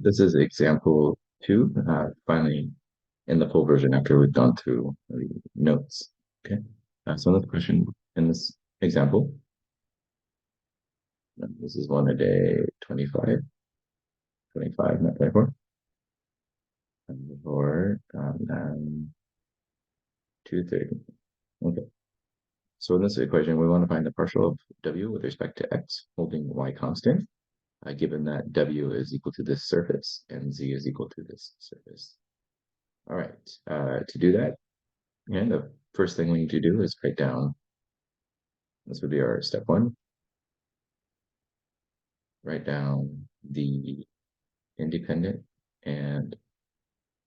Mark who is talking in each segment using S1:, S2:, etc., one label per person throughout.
S1: This is example 2, finally in the full version after we've gone through the notes. Okay, so another question in this example. This is one a day 25, 25, not 24. Or 230. Okay, so in this equation, we want to find the partial of w with respect to x holding y constant, given that w is equal to this surface and z is equal to this surface. All right, to do that, and the first thing we need to do is write down, this would be our step 1, write down the independent and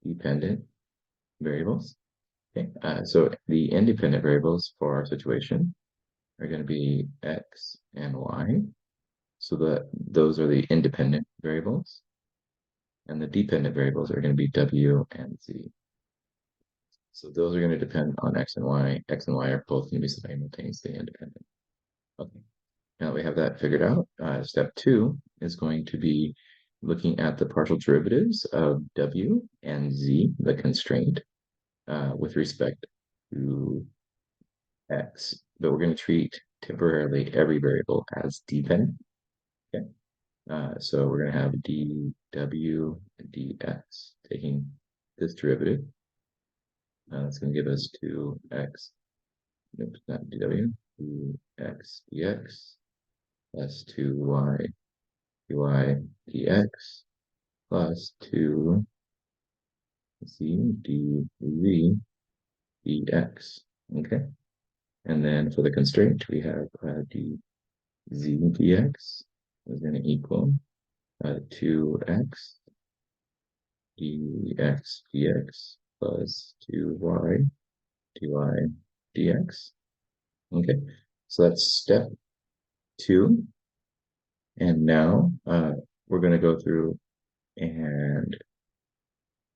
S1: dependent variables. Okay, so the independent variables for our situation are going to be x and y. So those are the independent variables. And the dependent variables are going to be w and z. So those are going to depend on x and y. X and y are both going to be simultaneously independent. Okay, now that we have that figured out, step 2 is going to be looking at the partial derivatives of w and z, the constraint, with respect to x. But we're going to treat temporarily every variable as dependent. Okay, so we're going to have dw dx, taking this derivative. That's going to give us 2x, oops, not dw, 2x dx plus 2y dy dx plus 2z dz dx. Okay, and then for the constraint, we have dz dx is going to equal 2x dx dx plus 2y dy dx. Okay, so that's step 2. And now we're going to go through and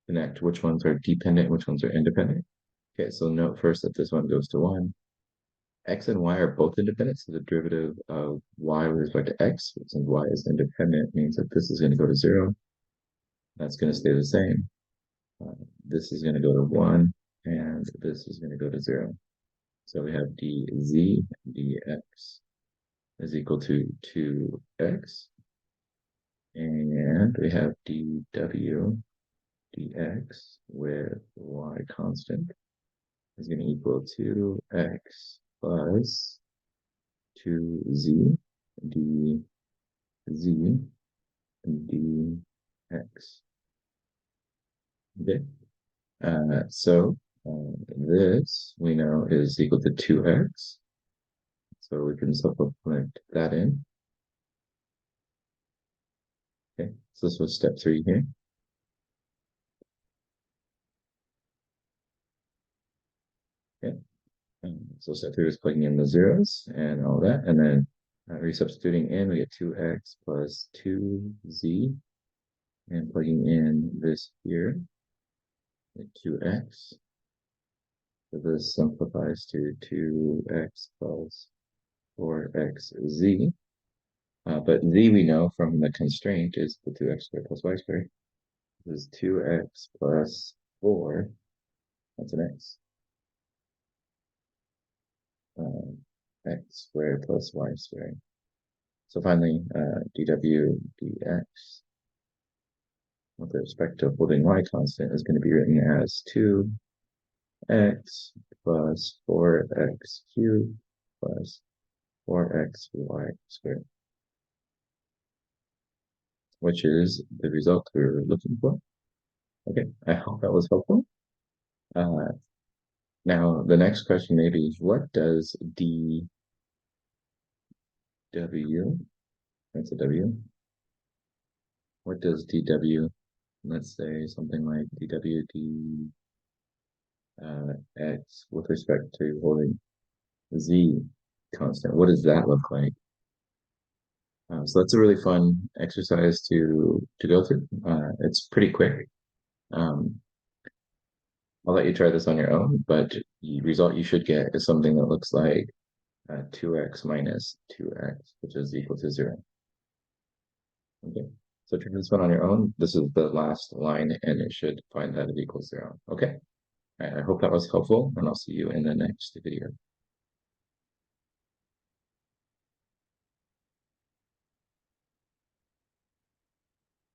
S1: connect which ones are dependent, which ones are independent. Okay, so note first that this one goes to 1. X and y are both independent, so the derivative of y with respect to x, since y is independent, means that this is going to go to 0. That's going to stay the same. This is going to go to 1, and this is going to go to 0. So we have dz dx is equal to 2x, and we have dw dx with y constant is going to equal to x plus 2z dz dx. Okay, so this we know is equal to 2x, so we can supplement that in. Okay, so this was step 3 here. Okay, so step 3 is plugging in the zeros and all that, and then resubstituting in, we get 2x plus 2z, and plugging in this here, 2x. So this simplifies to 2x plus 4xz. But z we know from the constraint is the 2x squared plus y squared. This is 2x plus 4. That's an x. X squared plus y squared. So finally, dw dx with respect to holding y constant is going to be written as 2x plus 4x cubed plus 4xy squared, which is the result we were looking for. Okay, I hope that was helpful. Now, the next question may be, what does dw, that's a w, what does dw, let's say something like dw x with respect to holding z constant, what does that look like? So that's a really fun exercise to go through. It's pretty quick. I'll let you try this on your own, but the result you should get is something that looks like 2x minus 2x, which is equal to 0. Okay, So try this one on your own. This is the last line, and it should find that it equals 0. Okay. All right, I hope that was helpful, and I'll see you in the next video.